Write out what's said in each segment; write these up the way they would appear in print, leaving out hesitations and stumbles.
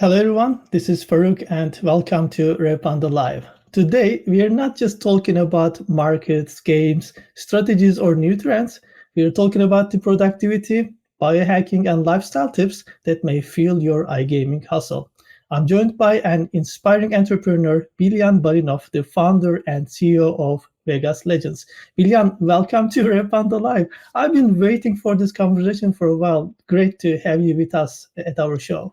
Hello everyone, this is Faruk and welcome to Revpanda Live. Today we are not just talking about markets, games, strategies or new trends. We are talking about the productivity, biohacking and lifestyle tips that may fuel your iGaming hustle. I'm joined by an inspiring entrepreneur, Bilyan Balinoff, the founder and CEO of Vegas Legends. Bilyan, welcome to Revpanda Live. I've been waiting for this conversation for a while. Great to have you with us at our show.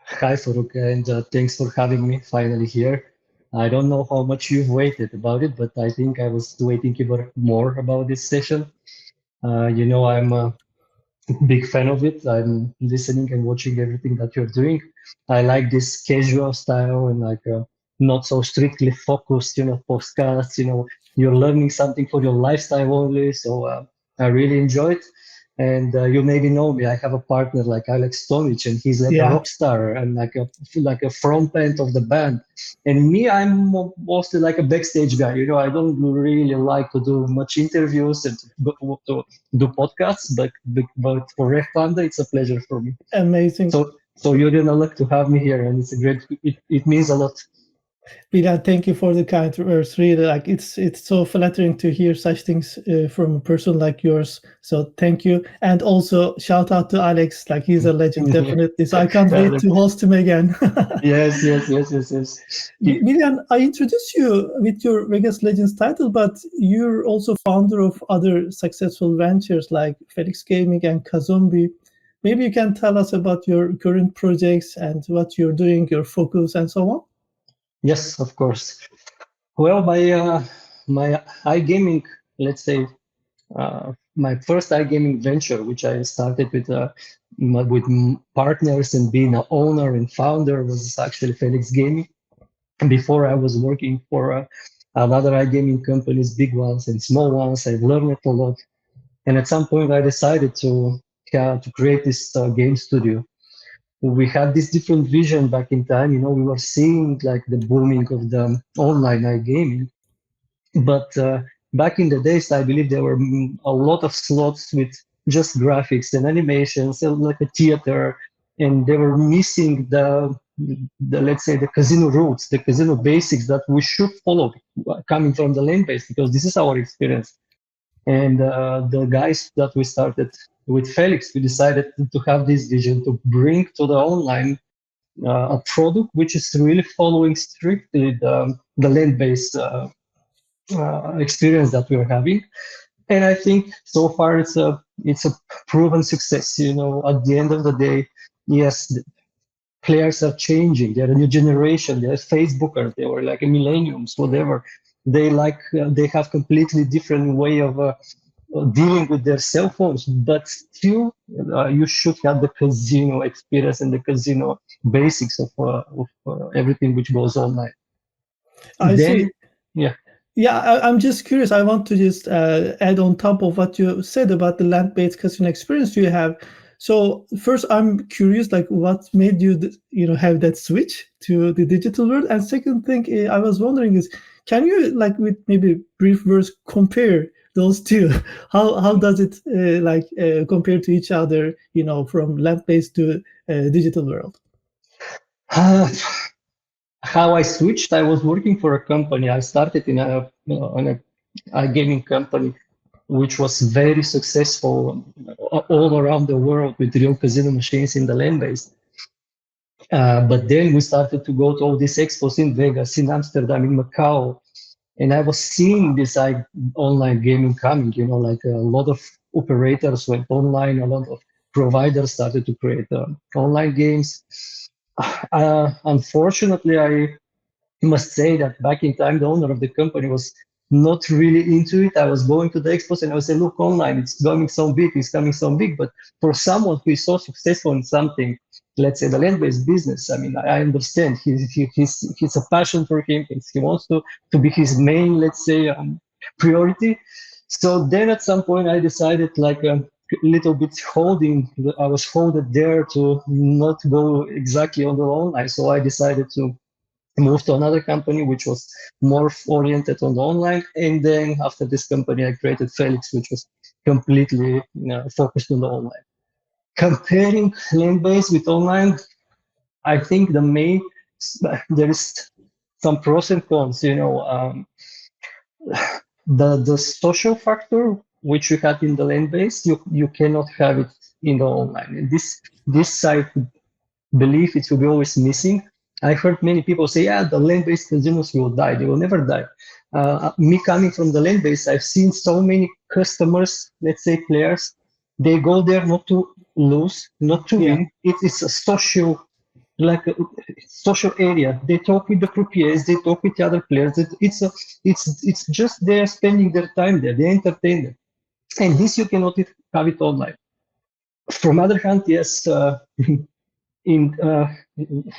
Hi, Faruk, and thanks for having me finally here. I don't know how much you've waited about it, but I think I was waiting even more about this session. I'm a big fan of it. I'm listening and watching everything that you're doing. I like this casual style and not so strictly focused, podcasts, you're learning something for your lifestyle only. So I really enjoy it. And you maybe know me. I have a partner like Alex Tomic, and he's like a Yeah. rock star and like a front end of the band. And me, I'm mostly like a backstage guy. I don't really like to do much interviews and to do podcasts, but for Ref Panda, it's a pleasure for me. Amazing. So you're in a luck to have me here, and it's a great. It means a lot. Bilal, thank you for the kind words. Really, like it's so flattering to hear such things from a person like yours. So thank you, and also shout out to Alex. Like he's a legend, definitely. So I can't wait to host him again. Yes, yes, yes, yes, yes. Bilal, I introduced you with your Vegas Legends title, but you're also founder of other successful ventures like Felix Gaming and Kazombi. Maybe you can tell us about your current projects and what you're doing, your focus, and so on. Yes, of course. Well, my iGaming, let's say, my first iGaming venture, which I started with partners and being an owner and founder, was actually Felix Gaming. Before I was working for another iGaming companies, big ones and small ones. I've learned a lot, and at some point I decided to create this game studio. We had this different vision back in time. We were seeing like the booming of the online iGaming, but back in the days, I believe there were a lot of slots with just graphics and animations, like a theater, and they were missing the let's say the casino roots, the casino basics that we should follow coming from the land base, because this is our experience. And the guys that we started with Felix, we decided to have this vision to bring to the online a product which is really following strictly the land-based experience that we're having. And I think so far it's a proven success. At the end of the day, yes, the players are changing. They're a new generation. They're Facebookers. They were like millenniums, whatever. They have completely different way of dealing with their cell phones, but still, you should have the casino experience and the casino basics of everything which goes online. I see. Then, yeah. Yeah, I'm just curious. I want to just add on top of what you said about the land-based casino experience you have. So first, I'm curious, like what made you, have that switch to the digital world? And second thing, I was wondering is, can you like with maybe brief words compare those two? How does it compare to each other? From land-based to digital world. How I switched, I was working for a company. I started on a gaming company, which was very successful all around the world with real casino machines in the land base. But then we started to go to all these expos in Vegas, in Amsterdam, in Macau, and I was seeing this online gaming coming. Like a lot of operators went online, a lot of providers started to create online games. Unfortunately, I must say that back in time, the owner of the company was not really into it. I was going to the expos and I was saying, look, online, it's coming so big. But for someone who is so successful in something, let's say the land-based business, I mean, I understand he's a passion for him. He wants to be his main, let's say, priority. So then at some point I decided like a little bit I was holding there to not go exactly on the online. So I decided to moved to another company which was more oriented on the online, and then after this company I created Felix, which was completely focused on the online. Comparing land-based with online, I think there is some pros and cons. The social factor which you had in the land base, you cannot have it in the online. And this side belief it will be always missing. I heard many people say, yeah, the land-based casinos will die. They will never die. Me coming from the land-based, I've seen so many customers, let's say players, they go there not to lose, not to win. It's a social area. They talk with the croupiers, they talk with the other players. It's just they're spending their time there. They entertain them, and this you cannot have it online. From other hand, yes. In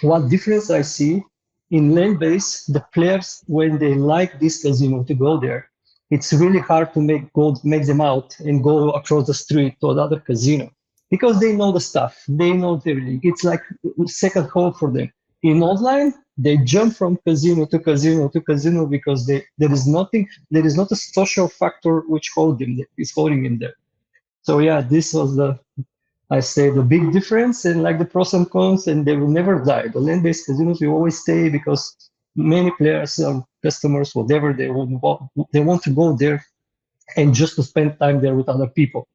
what difference I see in land-based, the players when they like this casino to go there, it's really hard to make them out and go across the street to another casino because they know the stuff, they know everything. It's like second home for them. In online, they jump from casino to casino to casino because there is not a social factor which is holding them there. So yeah, this was I say the big difference and like the pros and cons, and they will never die. The land-based casinos will always stay because many players, customers, whatever, they want to go there and just to spend time there with other people.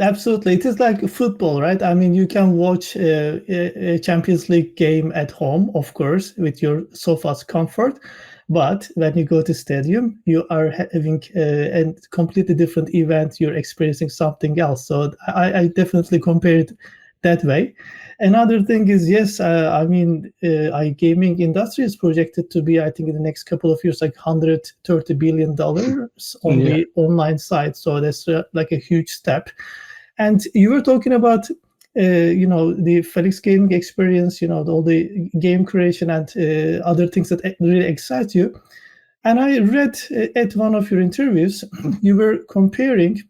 Absolutely. It is like football, right? I mean, you can watch a Champions League game at home, of course, with your sofa's comfort. But when you go to stadium, you are having a completely different event. You're experiencing something else. So I definitely compare it that way. Another thing is, yes, I mean, iGaming industry is projected to be, I think, in the next couple of years, like $130 billion on the online side. So that's like a huge step. And you were talking about, the Felix gaming experience, all the game creation and other things that really excite you. And I read at one of your interviews, you were comparing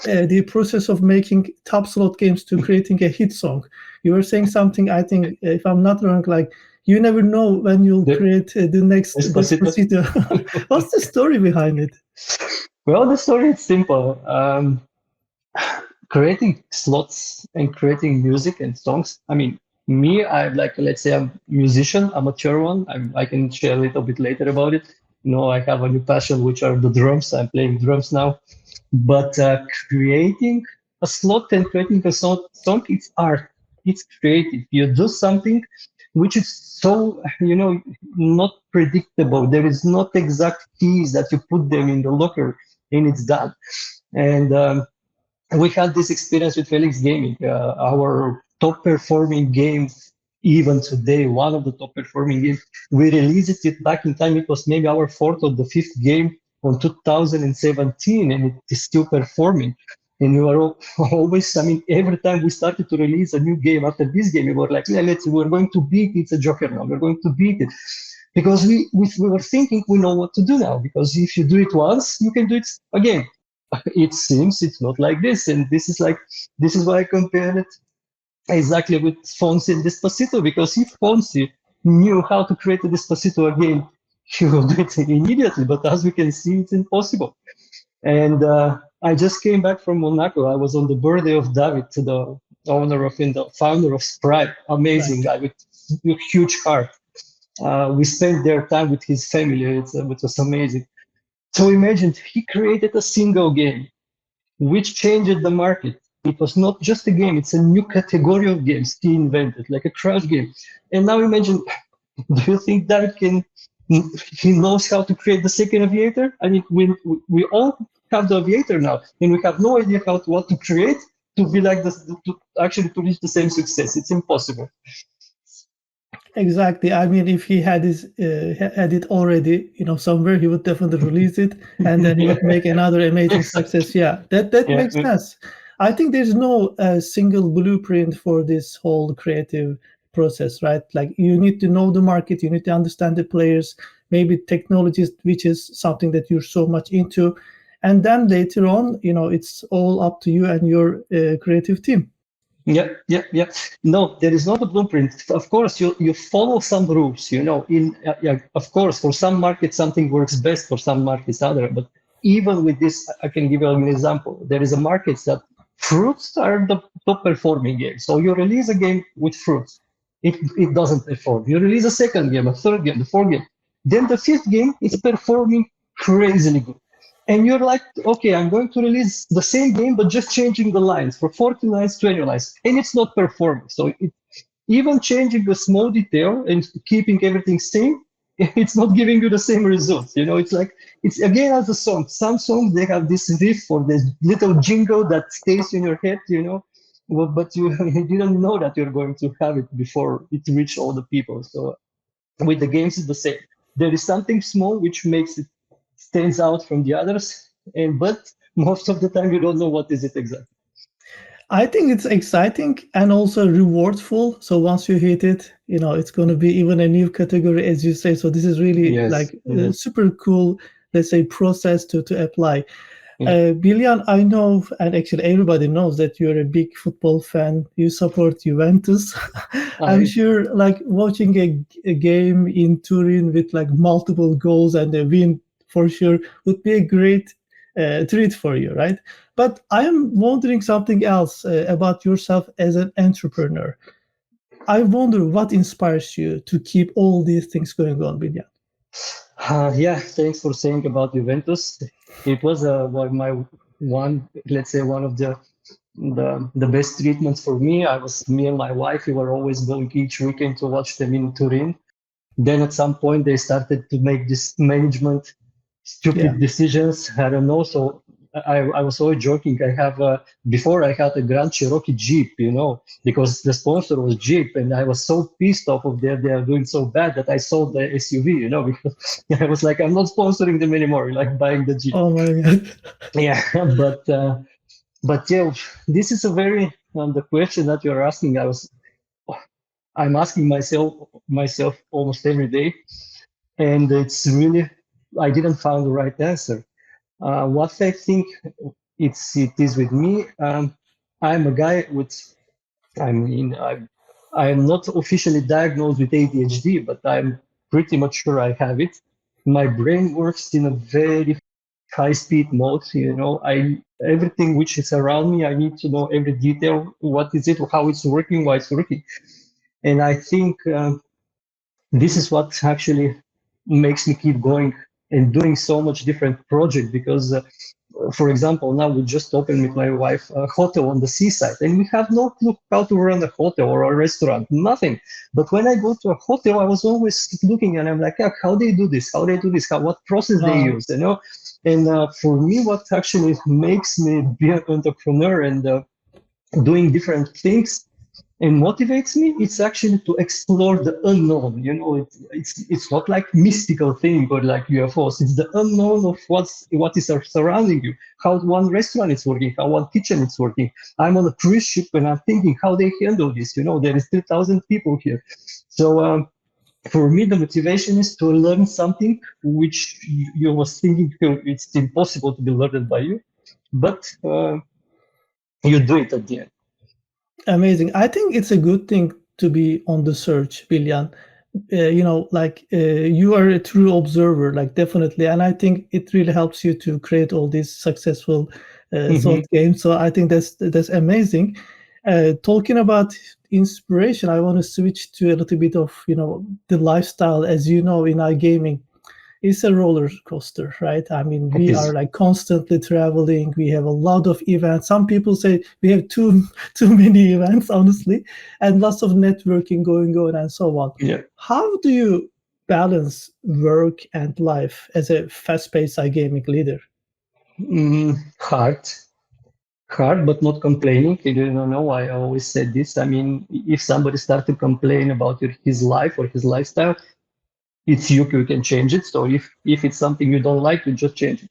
the process of making top slot games to creating a hit song. You were saying something, I think, if I'm not wrong, like you never know when you'll create the next Despacito. What's the story behind it? Well, the story is simple. Creating slots and creating music and songs. I mean, let's say I'm a musician, amateur one. I can share a little bit later about it. I have a new passion, which are the drums. I'm playing drums now. But creating a slot and creating a song, it's art. It's creative. You do something which is so, not predictable. There is not exact keys that you put them in the locker and it's done. And we had this experience with Felix Gaming. Our top performing game, even today, one of the top performing games, we released it back in time. It was maybe our fourth or the fifth game on 2017, and it is still performing. And we were always, every time we started to release a new game after this game, we were like, we're going to beat it. It's a joker now. We're going to beat it. Because we were thinking we know what to do now. Because if you do it once, you can do it again. It seems it's not like this, and this is why I compare it exactly with Fonzie and Despacito, because if Fonzie knew how to create a Despacito again, he will do it immediately, but as we can see, it's impossible. And I just came back from Monaco. I was on the birthday of David, the owner of and the founder of Sprite, amazing guy with a huge heart. We spent their time with his family, it was amazing. So imagine he created a single game, which changed the market. It was not just a game, it's a new category of games he invented, like a crash game. And now imagine, do you think that he knows how to create the second aviator? I mean, we all have the aviator now, and we have no idea what to create to be like this, to reach the same success. It's impossible. Exactly. I mean, if he had it already, somewhere, he would definitely release it, and then he would make another amazing success. Yeah, that makes sense. I think there's no single blueprint for this whole creative process, right? Like you need to know the market, you need to understand the players, maybe technologies, which is something that you're so much into, and then later on, it's all up to you and your creative team. Yeah. No, there is not a blueprint. Of course, you follow some rules. Of course, for some markets something works best, for some markets other. But even with this, I can give you an example. There is a market that fruits are the top performing game. So you release a game with fruits. it doesn't perform. You release a second game, a third game, the fourth game. Then the fifth game is performing crazily good. And you're like, okay, I'm going to release the same game, but just changing the lines for 40 lines, 20 lines. And it's not performing. So even changing a small detail and keeping everything same, it's not giving you the same results. It's like, it's again as a song. Some songs, they have this riff or this little jingle that stays in your head, well, but you didn't know that you're going to have it before it reached all the people. So with the games, it's the same. There is something small which makes it stands out from the others, but most of the time you don't know what is it exactly. I think it's exciting and also rewardful. So once you hit it, it's going to be even a new category, as you say. So this is really Yes. like a super cool, let's say, process to apply. Yeah. Bilyan, I know, and actually everybody knows that you're a big football fan. You support Juventus. I'm sure, like watching a game in Turin with like multiple goals and a win for sure would be a great treat for you, right? But I am wondering something else about yourself as an entrepreneur. I wonder what inspires you to keep all these things going on, Bilyan. Yeah, thanks for saying about Juventus. It was my let's say one of the best treatments for me. Me and my wife, we were always going each weekend to watch them in Turin. Then at some point they started to make this management Yeah. stupid decisions. I don't know. So I was always joking. Before I had a Grand Cherokee Jeep, because the sponsor was Jeep, and I was so pissed off of they are doing so bad that I sold the SUV, because I was like, I'm not sponsoring them anymore, like buying the Jeep. Oh my God. Yeah, but yeah, this is a very the question that you're asking. I'm asking myself almost every day, and it's really I didn't find the right answer. What I think it is with me. I'm a guy with. I mean, I am not officially diagnosed with ADHD, but I'm pretty much sure I have it. My brain works in a very high speed mode. I everything which is around me, I need to know every detail. What is it? How it's working? Why it's working? And I think this is what actually makes me keep going and doing so much different project because for example, now we just opened with my wife a hotel on the seaside, and we have no clue how to run a hotel or a restaurant, nothing. But when I go to a hotel, I was always looking and I'm like, yeah, how they do this, what process they use, And for me, what actually makes me be an entrepreneur and doing different things and motivates me, it's actually to explore the unknown. It's not like mystical thing or like UFOs. It's the unknown of what is surrounding you, how one restaurant is working, how one kitchen is working. I'm on a cruise ship and I'm thinking how they handle this. There is 3,000 people here. So for me, the motivation is to learn something which you was thinking it's impossible to be learned by you, but you do it at the end. Amazing. I think it's a good thing to be on the search, Bilyan. You are a true observer, like definitely. And I think it really helps you to create all these successful sort games. So I think that's amazing. Talking about inspiration, I want to switch to a little bit of, the lifestyle. As you know, in iGaming, it's a roller coaster, right? I mean, we are like constantly traveling. We have a lot of events. Some people say we have too many events, honestly, and lots of networking going on and so on. Yeah. How do you balance work and life as a fast-paced iGaming leader? Hard, but not complaining. You don't know. I always said this. I mean, if somebody starts to complain about his life or his lifestyle, it's you who can change it. So if it's something you don't like, you just change it.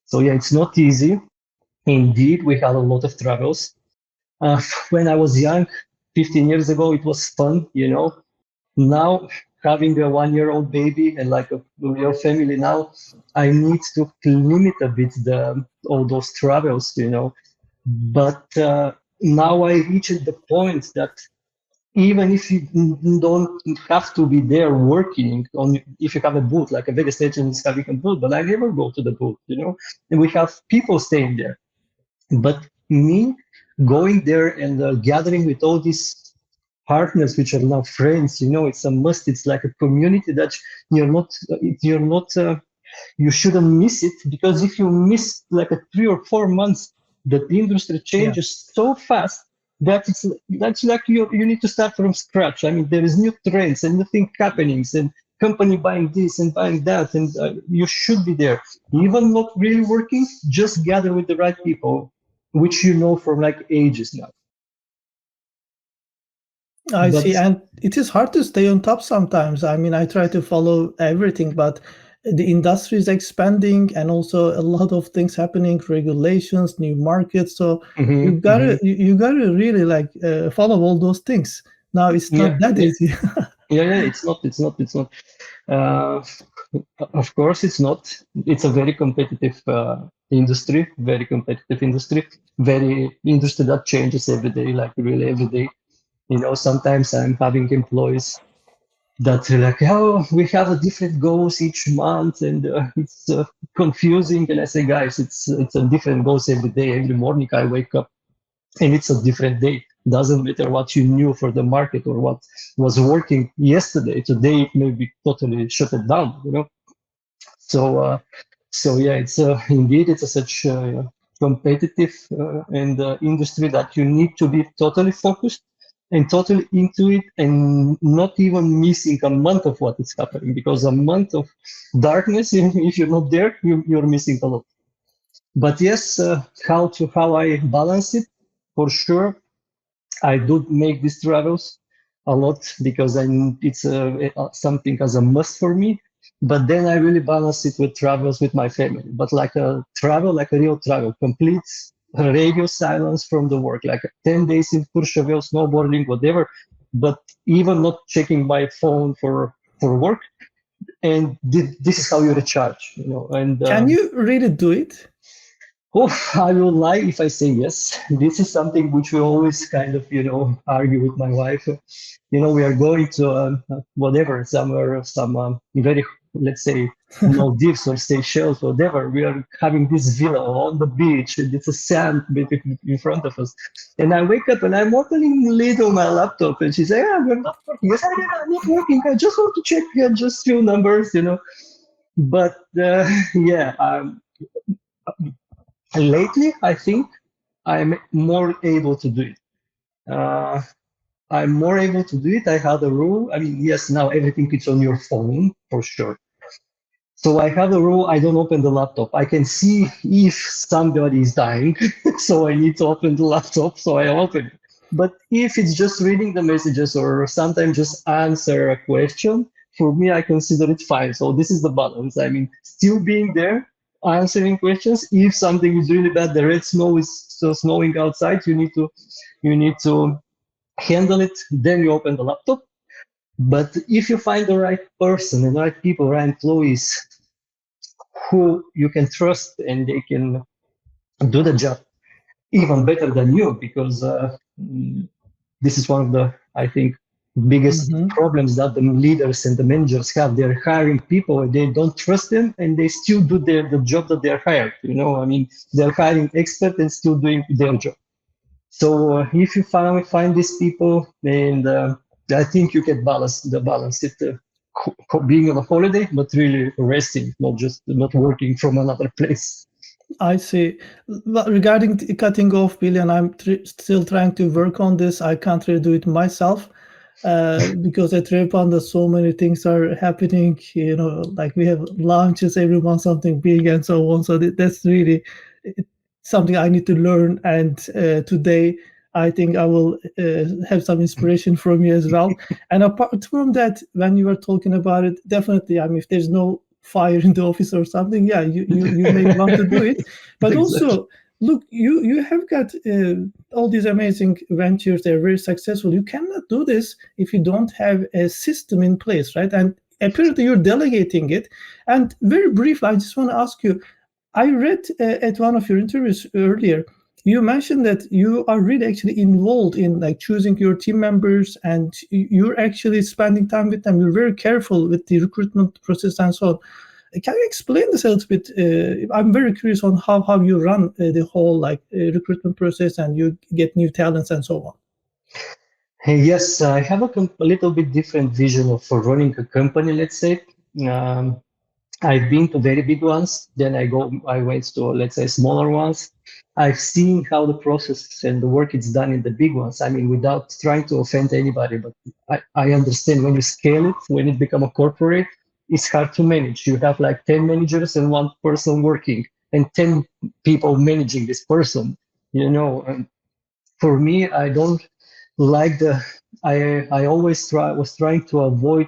So yeah, it's not easy. Indeed, we had a lot of travels. When I was young, 15 years ago, it was fun. Now having a 1-year-old baby and like a real family now, I need to limit a bit all those travels. But now I reached the point that even if you don't have to be there working on, if you have a booth, like a Vegas agent is having a booth, but I never go to the booth, and we have people staying there. But me going there and gathering with all these partners which are now friends. It's a must. It's like a community that you're not you shouldn't miss it, because if you miss like a 3 or 4 months, the industry Yeah. changes so fast that that's like you need to start from scratch. I mean, there is new trends and new things happenings and company buying this and buying that, and you should be there. Even not really working, just gather with the right people, which from like ages now. I see. But And it is hard to stay on top sometimes. I mean, I try to follow everything, but the industry is expanding and also a lot of things happening, regulations, new markets. So mhm, you gotta really like follow all those things. Now it's yeah, not that yeah, easy. yeah. It's not. Uh, of course, it's not. It's a very competitive industry, very competitive industry, very industry that changes every day, like really every day. Sometimes I'm having employees that are like, oh, we have a different goals each month, and it's confusing. And I say, guys, it's a different goals every day. Every morning I wake up and it's a different day. Doesn't matter what you knew for the market or what was working yesterday. Today it may be totally shut it down. So yeah, it's indeed it's a such competitive and industry that you need to be totally focused and totally into it, and not even missing a month of what is happening, because a month of darkness, if you're not there, you're missing a lot. But yes, how I balance it, for sure. I do make these travels a lot because it's something as a must for me. But then I really balance it with travels with my family. But like a travel, like a real travel, complete radio silence from the work, like 10 days in Courchevel, snowboarding, whatever. But even not checking my phone for work. And this is how you recharge. And Can you really do it? oh, I will lie if I say yes. This is something which we always kind of, argue with my wife. We are going to whatever, somewhere, some very, let's say, Maldives or Seychelles, whatever. We are having this villa on the beach, and it's a sand in front of us. And I wake up and I'm opening little my laptop, and she says, "Yeah, we're not working." Yes, I'm not working. I just want to check just few numbers. But yeah, lately, I think I'm more able to do it. Uh, I'm more able to do it. I had a rule. I mean, yes, now everything is on your phone for sure. So I have a rule. I don't open the laptop. I can see if somebody is dying, so I need to open the laptop. So I open it. But if it's just reading the messages or sometimes just answer a question, for me, I consider it fine. So this is the balance. I mean, still being there, answering questions. If something is really bad, the red snow is still snowing outside. You need to handle it. Then you open the laptop. But if you find the right person and the right people, right employees who you can trust, and they can do the job even better than you, because this is one of the, I think, biggest Hmm. problems that the leaders and the managers have. They're hiring people and they don't trust them, and they still do the job that they're hired. I mean, they're hiring experts and still doing their job. So if you find these people, and I think you can balance it, being on a holiday, but really resting, not just not working from another place. I see. But regarding cutting off, Billion, I'm still trying to work on this. I can't really do it myself because at Revpanda so many things are happening. Like we have launches every month, something big and so on. So that's really it- something I need to learn. And today, I think I will have some inspiration from you as well. And apart from that, when you were talking about it, definitely, I mean, if there's no fire in the office or something, yeah, you may want to do it. But Exactly. also, look, you have got all these amazing ventures. They're very successful. You cannot do this if you don't have a system in place, right? And apparently you're delegating it. And very briefly, I just want to ask you, I read at one of your interviews earlier, you mentioned that you are really actually involved in like choosing your team members, and you're actually spending time with them. You're very careful with the recruitment process and so on. Can you explain this a little bit? I'm very curious on how you run the whole like recruitment process and you get new talents and so on. Yes, I have a little bit different vision of for running a company, let's say. Um, I've been to very big ones, then I went to, let's say, smaller ones. I've seen how the process and the work is done in the big ones. I mean, without trying to offend anybody, but I understand when you scale it, when it become a corporate, it's hard to manage. You have like 10 managers and one person working and 10 people managing this person, you know. And for me, I don't like I always was trying to avoid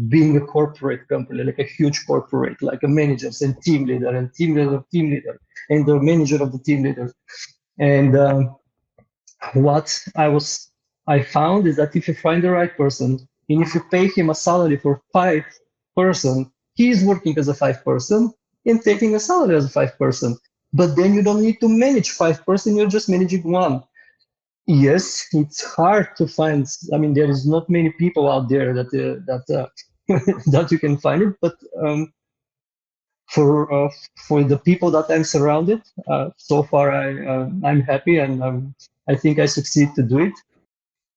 being a corporate company, like a huge corporate, like a managers and team leader and team leader and the manager of the team leader. And what I found is that if you find the right person and if you pay him a salary for 5 person, he is working as a 5 person and taking a salary as a 5 person. But then you don't need to manage 5 person, you're just managing one. Yes, it's hard to find. I mean, there is not many people out there that you can find it. But for the people that I'm surrounded, so far I'm happy and I think I succeed to do it.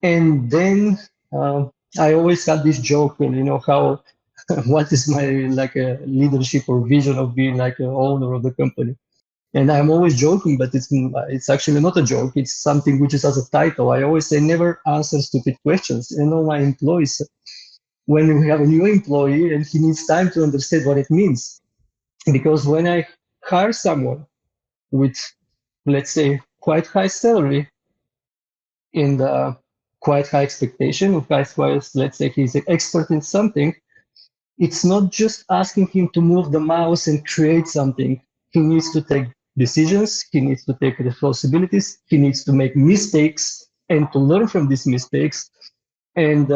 And then uh, I always had this joke, and you know how what is my like a leadership or vision of being like an owner of the company. And I'm always joking, but it's actually not a joke. It's something which is as a title. I always say never answer stupid questions. And all my employees, when we have a new employee and he needs time to understand what it means, because when I hire someone with, let's say, quite high salary and quite high expectation, let's say he's an expert in something, it's not just asking him to move the mouse and create something. He needs to take decisions. He needs to take responsibilities. He needs to make mistakes and to learn from these mistakes. And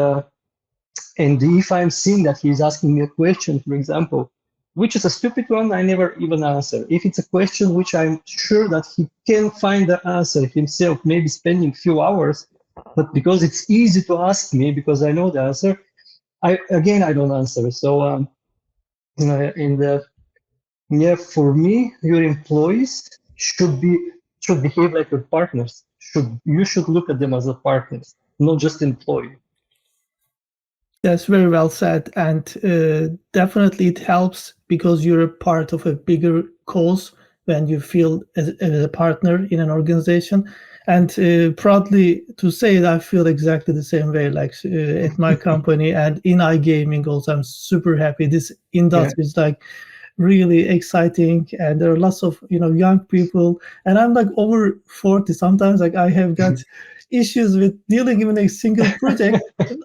if I'm seeing that he's asking me a question, for example, which is a stupid one, I never even answer. If it's a question which I'm sure that he can find the answer himself, maybe spending a few hours, but because it's easy to ask me because I know the answer, I don't answer. So in the yeah, for me, your employees should behave like your partners. You should look at them as a partners, not just employee. That's very well said, and definitely it helps because you're a part of a bigger cause when you feel as a partner in an organization. And proudly to say that I feel exactly the same way, like at my company and in iGaming also. I'm super happy. This Yeah. industry is like really exciting, and there are lots of young people, and I'm like over 40 sometimes. Like I have got issues with dealing even a single project.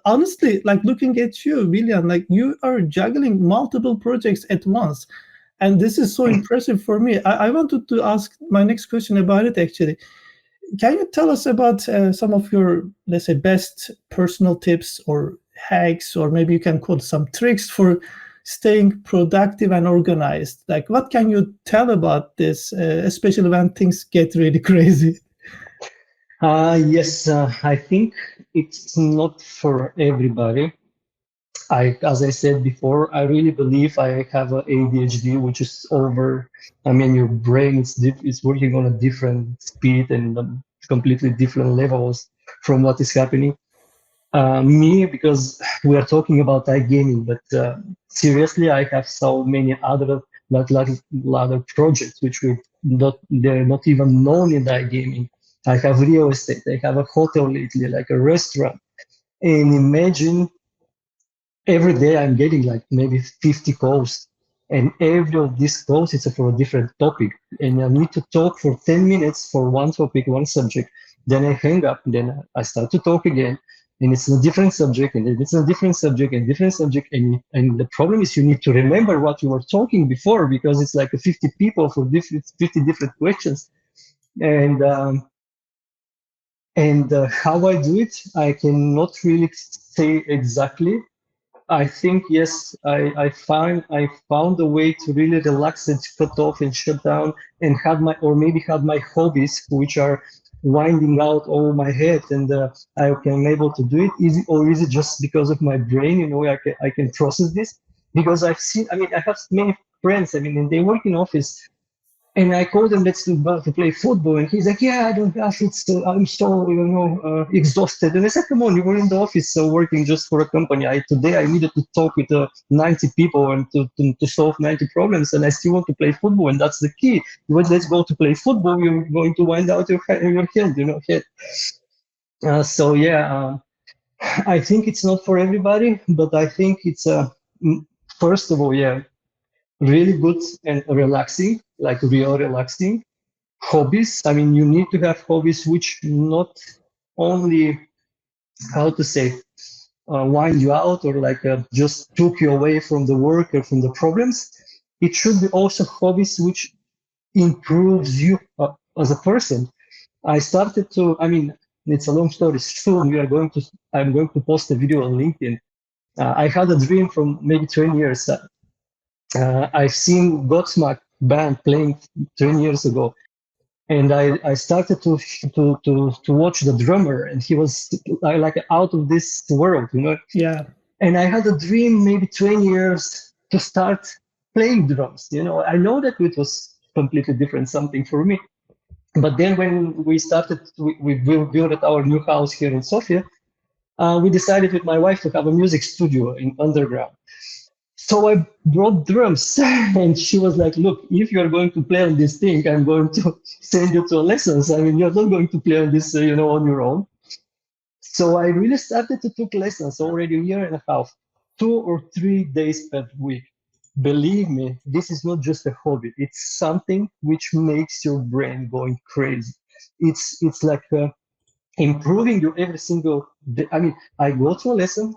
Honestly, like looking at you, Bilyan, like you are juggling multiple projects at once. And this is so impressive for me. I wanted to ask my next question about it actually. Can you tell us about some of your, let's say, best personal tips or hacks, or maybe you can quote some tricks for staying productive and organized? Like, what can you tell about this, especially when things get really crazy? Yes, I think it's not for everybody. As I said before, I really believe I have a ADHD, which is over. I mean, your brain is working on a different speed and completely different levels from what is happening. Me, because we are talking about iGaming, but seriously, I have so many other projects which they're not even known in the iGaming. I have real estate. I have a hotel lately, like a restaurant. And imagine every day I'm getting like maybe 50 calls, and every of these calls is for a different topic, and I need to talk for 10 minutes for one topic, one subject. Then I hang up, then I start to talk again, and it's a different subject, and it's a different subject, and different subject, and the problem is you need to remember what you were talking before because it's like 50 people for 50 different questions, and how I do it, I cannot really say exactly. I think yes, I found a way to really relax and cut off and shut down and have my hobbies, which are winding out over my head, and I can able to do it easy. Or is it just because of my brain? You know, I can process this because I've seen. I mean, I have many friends. I mean, and they work in office, And I called him, let's go to play football. And he's like, yeah, I don't have it. So I'm so, exhausted. And I said, come on, you were in the office working just for a company. Today I needed to talk with 90 people and to solve 90 problems. And I still want to play football. And that's the key. Let's go to play football. You're going to wind out your head. So yeah, I think it's not for everybody, but I think it's, first of all, yeah, really good and relaxing, like real relaxing. Hobbies, I mean, you need to have hobbies which not only, how to say, wind you out or like just took you away from the work or from the problems. It should be also hobbies which improves you as a person. I started to, I mean, it's a long story. Soon I'm going to post a video on LinkedIn. I had a dream from maybe 20 years. I've seen Godsmack band playing 20 years ago, and I started to watch the drummer, and he was like out of this world, Yeah. And I had a dream maybe 20 years to start playing drums. I know that it was completely different something for me. But then when we started, we built our new house here in Sofia, we decided with my wife to have a music studio in underground. So I brought drums and she was like, look, if you're going to play on this thing, I'm going to send you to lessons. I mean, you're not going to play on this, on your own. So I really started to take lessons already a year and a half, 2 or 3 days per week. Believe me, this is not just a hobby. It's something which makes your brain going crazy. It's like improving you every single day. I mean, I go to a lesson,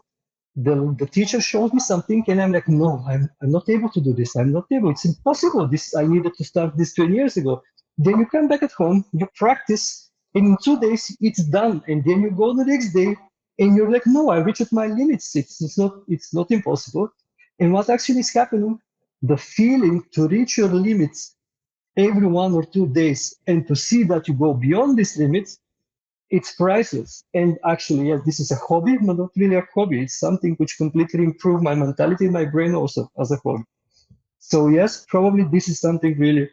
the teacher shows me something and I'm like, no, I'm not able to do this. I'm not able. It's impossible. I needed to start this 20 years ago. Then you come back at home, you practice, and in 2 days it's done. And then you go the next day and you're like, no, I reached my limits. It's not impossible. And what actually is happening, the feeling to reach your limits every 1 or 2 days and to see that you go beyond these limits, it's priceless. And actually, yes, this is a hobby, but not really a hobby. It's something which completely improved my mentality and my brain also as a hobby. So yes, probably this is something really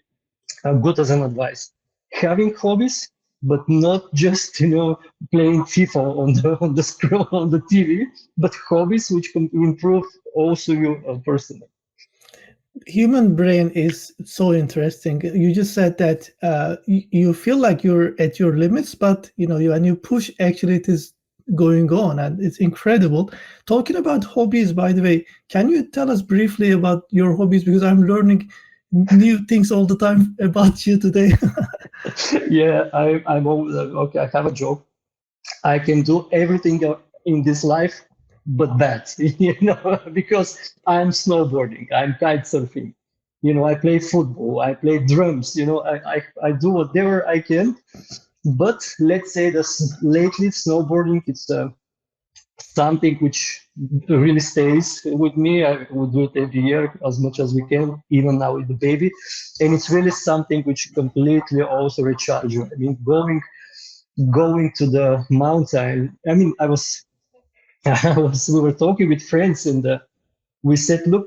good as an advice. Having hobbies, but not just playing FIFA on the screen on the TV, but hobbies which can improve also you personally. Human brain is so interesting. You just said that you feel like you're at your limits, but when you push, actually it is going on, and it's incredible. Talking about hobbies, by the way, can you tell us briefly about your hobbies, because I'm learning new things all the time about you today. Yeah, I'm always okay. I have a joke. I can do everything in this life but that, because I'm snowboarding, I'm kite surfing, I play football, I play drums, I do whatever I can. But let's say that lately snowboarding, it's something which really stays with me. I would do it every year as much as we can, even now with the baby. And it's really something which completely also recharges you. I mean, going to the mountain. I mean, we were talking with friends and we said, look,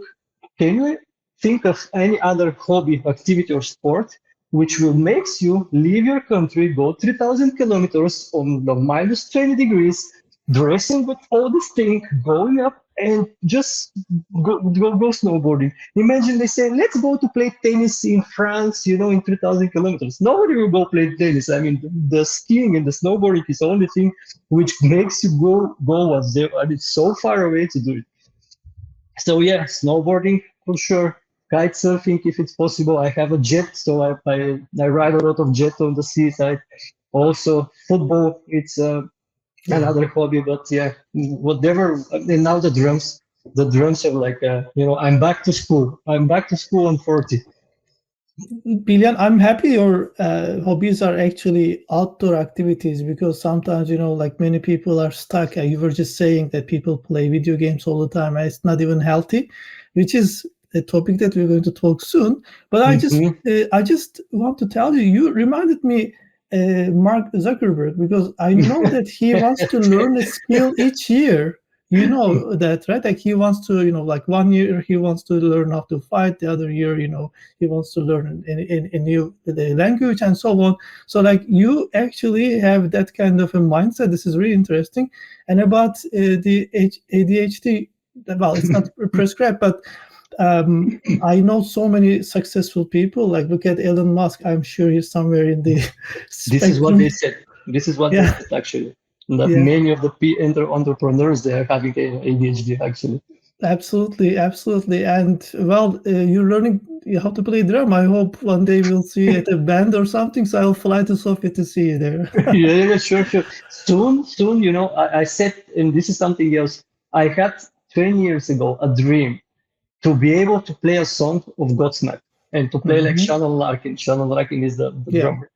can you think of any other hobby, activity, or sport which will makes you leave your country, go 3,000 kilometers on the minus 20 degrees, dressing with all this thing, going up and just go snowboarding. Imagine they say, let's go to play tennis in France, in 3,000 kilometers. Nobody will go play tennis. I mean, the skiing and the snowboarding is the only thing which makes you go as there, and it's so far away to do it. So yeah, snowboarding for sure. Kite surfing if it's possible. I have a jet, so I ride a lot of jet on the seaside. Also, football, it's another hobby, but yeah, whatever. And now the drums are like, I'm back to school. I'm back to school on 40. Bilyan, I'm happy your hobbies are actually outdoor activities, because sometimes, like many people are stuck. You were just saying that people play video games all the time, and it's not even healthy, which is a topic that we're going to talk soon. But I just want to tell you, you reminded me Mark Zuckerberg, because I know that he wants to learn a skill each year. You know that, right? Like he wants to, like 1 year he wants to learn how to fight, the other year, he wants to learn a new the language and so on. So like you actually have that kind of a mindset. This is really interesting. And about the ADHD, well, it's not prescribed, but I know so many successful people. Like look at Elon Musk. I'm sure he's somewhere in the This is what spectrum. they said. This is what they Yeah, said actually. That yeah. many of the entrepreneurs they are having ADHD actually. Absolutely, absolutely. And well, you're learning how to play drum. I hope one day we'll see you at a band or something. So I'll fly to Sofia to see you there. Yeah, sure, sure. Soon, I said, and this is something else. I had 20 years ago a dream to be able to play a song of Godsmack and to play like Hmm. Shannon Larkin. Shannon Larkin is the Yeah. drummer.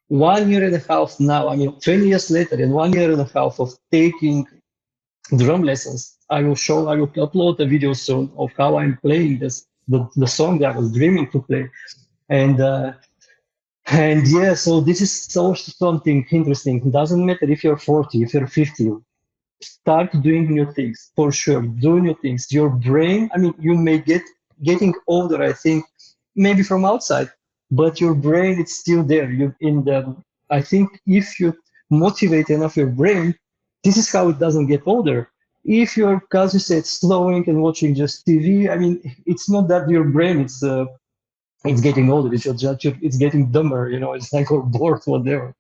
1 year and a half now, I mean, 20 years later, and 1 year and a half of taking drum lessons, I will upload a video soon of how I'm playing the song that I was dreaming to play. And and yeah, so this is also something interesting. It doesn't matter if you're 40, if you're 50, start doing new things for sure. Do new things. Your brain, I mean, you may getting older, I think, maybe from outside, but your brain is still there. You in the I think if you motivate enough your brain, this is how it doesn't get older. If you're, as you said, slowing and watching just TV, I mean, it's not that your brain it's getting older. It's just it's getting dumber. It's like or bored, whatever.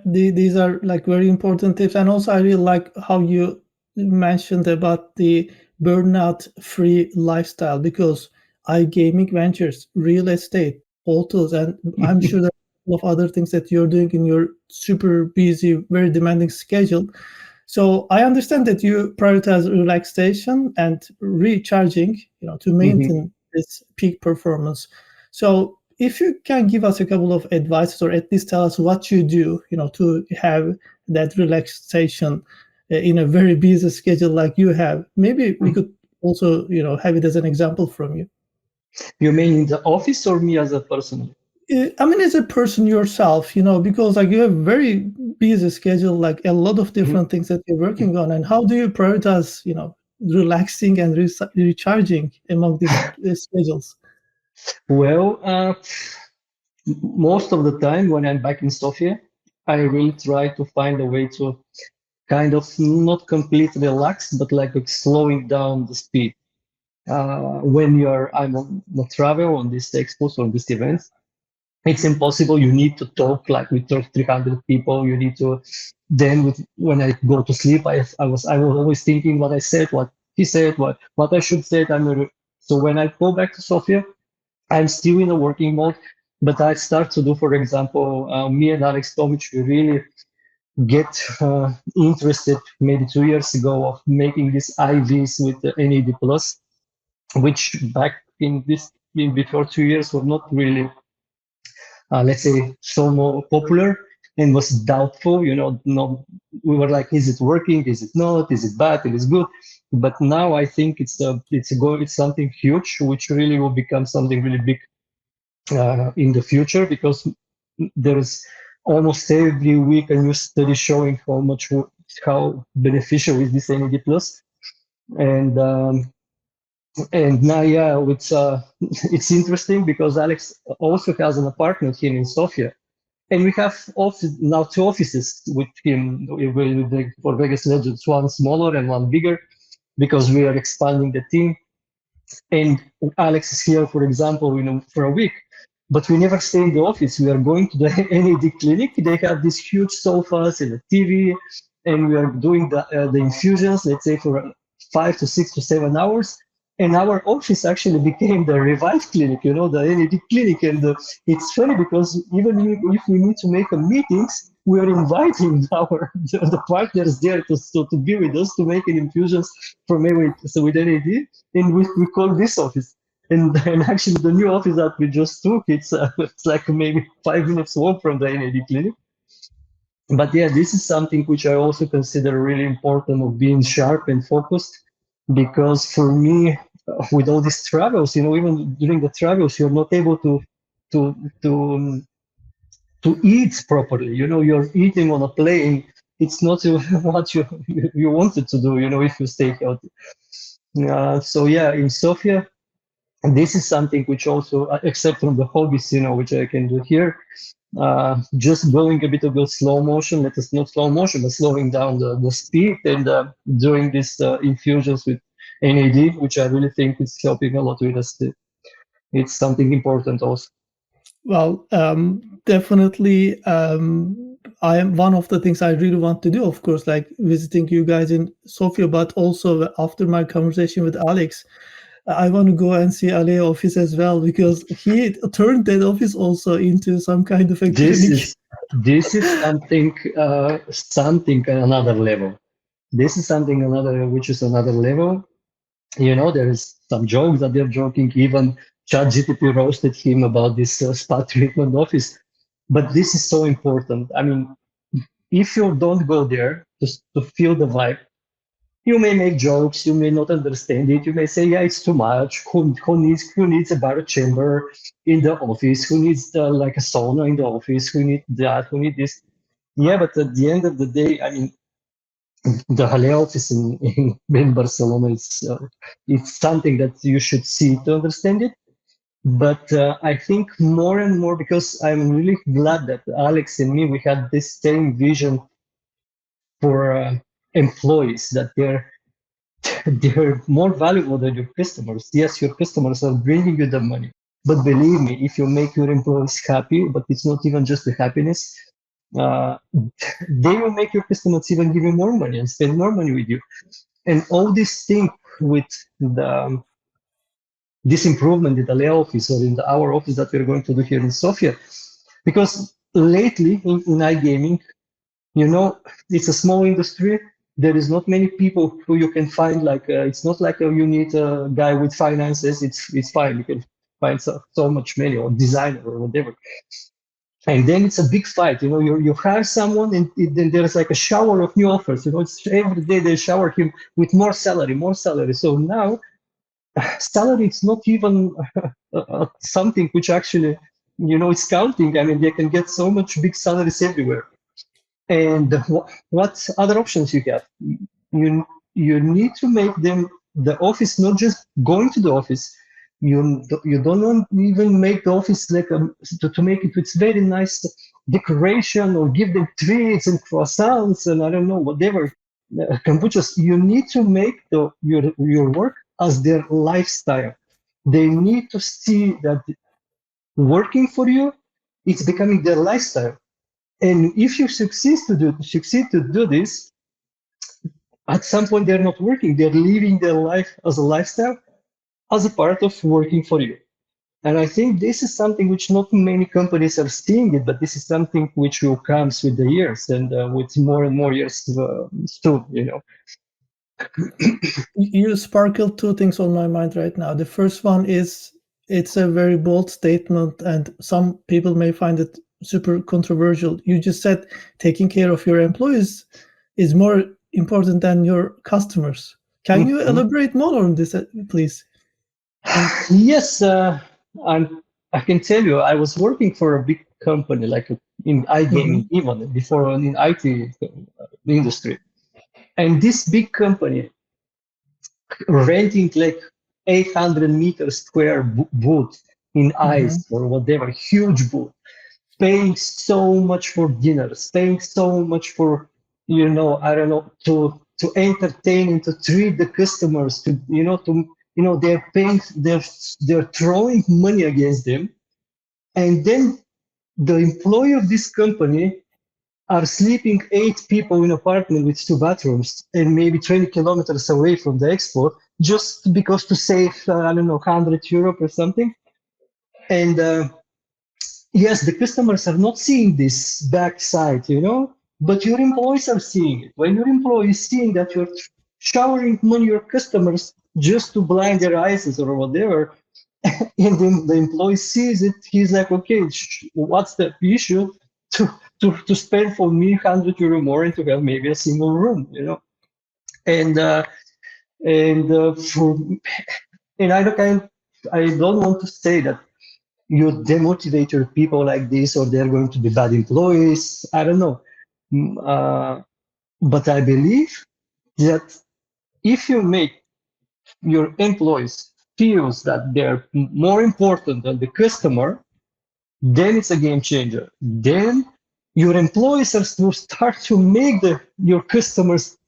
These are like very important tips. And also, I really like how you mentioned about the burnout free lifestyle because iGaming ventures, real estate, hotels, and I'm sure there are a lot of other things that you're doing in your super busy, very demanding schedule. So I understand that you prioritize relaxation and recharging, to Mhm. maintain this peak performance. So if you can give us a couple of advices or at least tell us what you do, to have that relaxation in a very busy schedule like you have, maybe we could also, have it as an example from you. You mean in the office or me as a person? I mean, as a person yourself, because like you have very busy schedule, like a lot of different things that you're working on, and how do you prioritize, relaxing and recharging among these schedules? Well, most of the time when I'm back in Sofia, I really try to find a way to kind of not completely relax, but like slowing down the speed. I'm on the travel on these expos or these events, it's impossible. You need to talk like with 300 people. You need to then when I go to sleep, I was always thinking what I said, what he said, what I should say. So when I go back to Sofia, I'm still in a working mode, but I start to do, for example, me and Alex Tomic, we really get interested maybe 2 years ago of making these IVs with the NAD plus, which back before 2 years were not really let's say, so more popular and was doubtful. No, we were like, is it working? Is it not? Is it bad? It is good. But now I think it's something huge, which really will become something really big in the future because there's almost every week a new study showing how beneficial is this NAD plus. And and now, yeah, it's it's interesting because Alex also has an apartment here in Sofia, and we have now two offices with him for Vegas Legends, one smaller and one bigger, because we are expanding the team. And Alex is here, for example, for a week, but we never stay in the office. We are going to the NAD clinic. They have these huge sofas and a TV, and we are doing the infusions, let's say for 5 to 6 to 7 hours. And our office actually became the Revive clinic, the NAD clinic. And it's funny because even if we need to make a meetings, we are inviting the partners there to be with us to make an infusions from so with NAD, and we call this office. And actually, the new office that we just took, it's like maybe 5 minutes walk from the NAD clinic. But yeah, this is something which I also consider really important of being sharp and focused, because for me, with all these travels, even during the travels, you're not able to to eat properly. You're eating on a plane it's not what you wanted to do, if you stay healthy. So yeah, in Sofia, this is something which also, except from the hobbies, which I can do here, just going a bit of a slow motion, let us not slow motion, but slowing down the speed and doing these infusions with NAD, which I really think is helping a lot with us. It's something important also. Well, definitely. I am one of the things I really want to do, of course, like visiting you guys in Sofia, but also after my conversation with Alex, I want to go and see Ale's office as well because he turned that office also into some kind of a This clinic. is this is something another level. This is something another which is another level. There is some jokes that they're joking. Even ChatGPT roasted him about this spa treatment office. But this is so important. I mean, if you don't go there to feel the vibe, you may make jokes, you may not understand it, you may say, yeah, it's too much. Who needs a bar chamber in the office? Who needs like a sauna in the office? Who needs that? Who needs this? Yeah, but at the end of the day, I mean, the Halle office in Barcelona, it's something that you should see to understand it. But I think more and more, because I'm really glad that Alex and me, we had this same vision for employees, that they're more valuable than your customers. Yes, your customers are bringing you the money, but believe me, if you make your employees happy, but it's not even just the happiness, uh, they will make your customers even give you more money and spend more money with you. And all this thing with this improvement in the Lea office or in our office that we're going to do here in Sofia, because lately in iGaming, it's a small industry. There is not many people who you can find. Like it's not like you need a guy with finances. It's fine. You can find so much money or designer or whatever. And then it's a big fight. You hire someone and then there's like a shower of new offers. It's every day they shower him with more salary, more salary. So now salary is not even something which actually, it's counting. I mean, they can get so much big salaries everywhere. And what other options you have? You need to make them the office not just going to the office. You don't want even make the office like to make it with very nice decoration or give them treats and croissants and I don't know whatever kombuchas. You need to make your work as their lifestyle. They need to see that working for you, it's becoming their lifestyle. And if you succeed to do this, at some point they're not working, they're living their life as a lifestyle, as a part of working for you. And I think this is something which not many companies are seeing it, but this is something which will comes with the years and with more and more years soon. You sparkled two things on my mind right now. The first one is it's a very bold statement, and some people may find it super controversial. You just said taking care of your employees is more important than your customers. Can you elaborate more on this, please? Yes, I can tell you, I was working for a big company, like in iGaming, even before in IT industry. And this big company renting like 800 meters square booth in ice or whatever, huge booth, paying so much for dinners, paying so much for, I don't know, to entertain and to treat the customers, they're paying, they're throwing money against them. And then the employee of this company are sleeping 8 people in an apartment with 2 bathrooms and maybe 20 kilometers away from the expo, just because to save, I don't know, 100 euro or something. And yes, the customers are not seeing this backside, but your employees are seeing it. When your employees seeing that you're showering money your customers just to blind their eyes or whatever, and then the employee sees it, he's like, okay, what's the issue to spend for me 100 euro more and to have maybe a single room, and for and I don't want to say that you demotivate your people like this or they're going to be bad employees. I don't know. But I believe that if you make your employees feels that they're more important than the customer, then it's a game changer. Then your employees will start to make your customers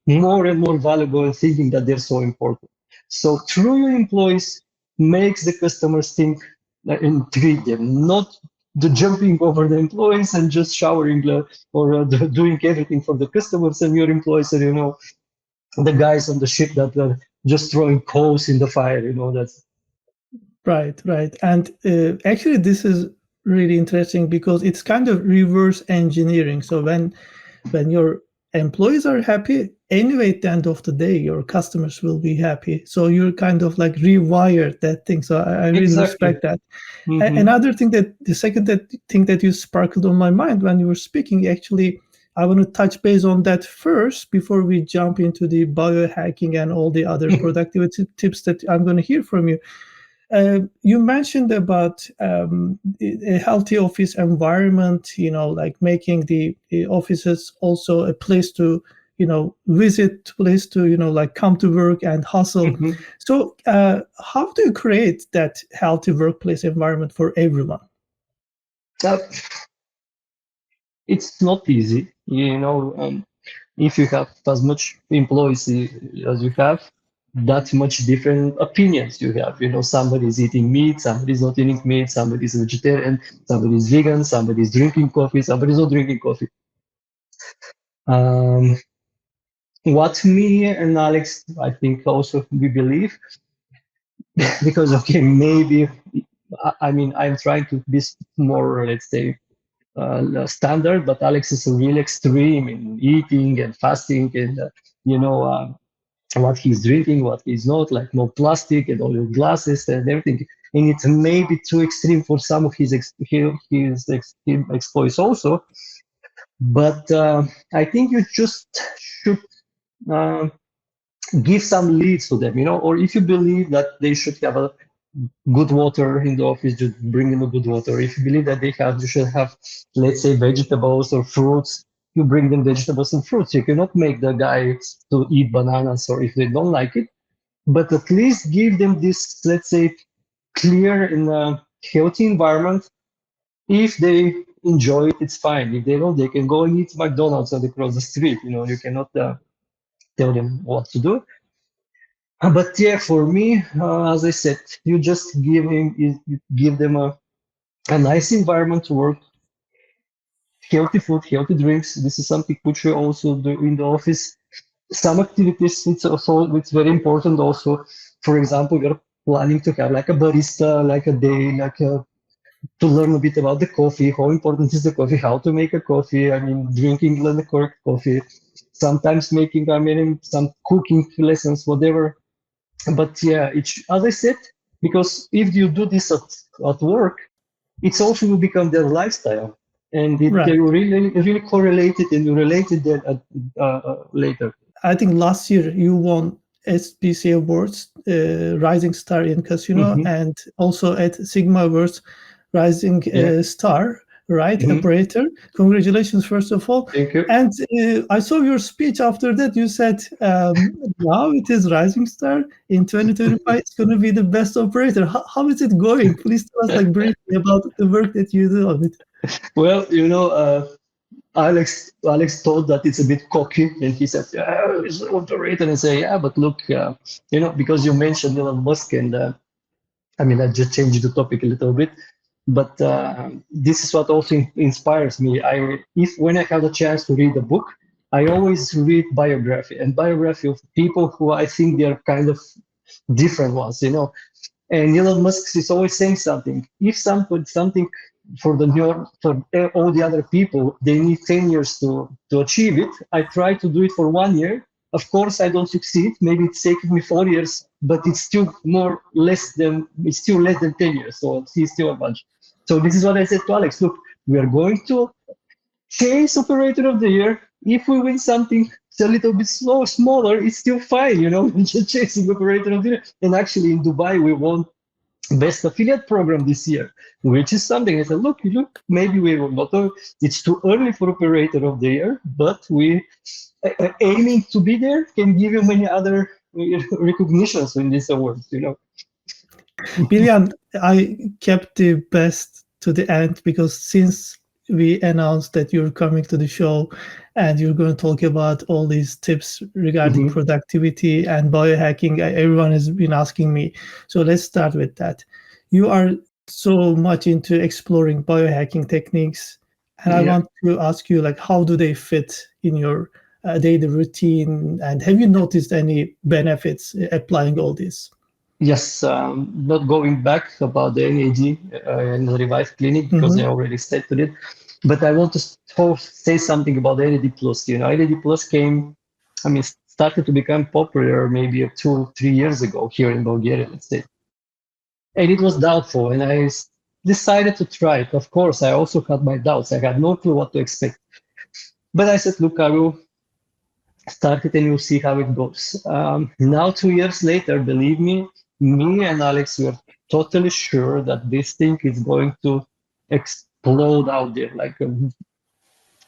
more and more valuable and thinking that they're so important. So through your employees makes the customers think and treat them, not the jumping over the employees and just showering or doing everything for the customers, and your employees are, the guys on the ship that are just throwing coals in the fire, that's Right, right. And actually, this is really interesting because it's kind of reverse engineering. So when your employees are happy, anyway, at the end of the day, your customers will be happy. So you're kind of like rewired that thing. So I really exactly. respect that. Hmm. Another thing that the second thing that you sparkled on my mind when you were speaking, actually, I want to touch base on that first before we jump into the biohacking and all the other productivity tips that I'm going to hear from you. You mentioned about a healthy office environment, like making the offices also a place to, visit, place to, like come to work and hustle. Hmm. So, how do you create that healthy workplace environment for everyone? Uh, it's not easy, if you have as much employees as you have, that much different opinions you have. Somebody's eating meat, somebody's not eating meat, somebody's vegetarian, somebody's vegan, somebody's drinking coffee, somebody's not drinking coffee. Um, what me and Alex, I think also we believe, because okay, maybe I mean I'm trying to be more, let's say, standard, but Alex is really extreme in eating and fasting and you know uh, what he's drinking, what he's not, like no plastic and all your glasses and everything. And it may be too extreme for some of his exploits also. But I think you just should uh, give some leads to them, or if you believe that they should have a good water in the office, just bring them a good water. If you believe that you should have, let's say, vegetables or fruits, you bring them vegetables and fruits. You cannot make the guy to eat bananas or if they don't like it, but at least give them this, let's say, clear and healthy environment. If they enjoy it, it's fine. If they don't, they can go and eat McDonald's across the street. You cannot tell them what to do. But yeah, for me, as I said, you just you give them a nice environment to work, healthy food, healthy drinks. This is something which we also do in the office. Some activities, it's very important also. For example, we're planning to have like a barista, like a day, to learn a bit about the coffee, how important is the coffee, how to make a coffee. I mean, drinking the correct coffee. Sometimes making, I mean, some cooking lessons, whatever. But yeah, as I said, because if you do this at work, it's also will become their lifestyle, and they Right. really correlated and you related that later. I think last year you won SBC Awards, Rising Star in Casino, Hmm. and also at Sigma Awards, Rising Yeah. Star, right? Hmm. Operator. Congratulations, first of all. Thank you. And I saw your speech after that. You said, now it is Rising Star. In 2025, it's going to be the best operator. How is it going? Please tell us like briefly about the work that you do on it. Well, Alex thought that it's a bit cocky, and he said, "Yeah, it's overrated." And I say, "Yeah, but look, because you mentioned Elon Musk, and I mean, I just changed the topic a little bit, but this is what also inspires me. If when I have the chance to read a book, I always read biography and biography of people who I think they're kind of different ones, And Elon Musk is always saying something. If something for all the other people, they need 10 years to achieve it. I try to do it for 1 year. Of course, I don't succeed. Maybe it's taking me 4 years, but it's still less than 10 years. So it's still a bunch. So this is what I said to Alex. Look, we are going to chase operator of the year. If we win something a little bit smaller, it's still fine, We're just chasing operator of the year. And actually in Dubai, we won best affiliate program this year, which is something. I said, look, maybe we will not. It's too early for operator of the year, but we aiming to be there can give you many other recognitions in this awards. Bilyan, I kept the best to the end because since we announced that you're coming to the show and you're going to talk about all these tips regarding Mhm. productivity and biohacking, everyone has been asking me. So let's start with that. You are so much into exploring biohacking techniques, and I Yeah. want to ask you, like, how do they fit in your daily routine? And have you noticed any benefits applying all this? Yes, not going back about the NAD and the Revive Clinic because I Mm-hmm. already stated it, but I want to say something about NAD Plus. NAD Plus started to become popular maybe 2 3 years ago here in Bulgaria, let's say, and it was doubtful, and decided to try it. Of course, I also had my doubts. I had no clue what to expect, but I said, look, I will start it and you'll see how it goes. Now, 2 years later, believe me and Alex were totally sure that this thing is going to explode out there. Like,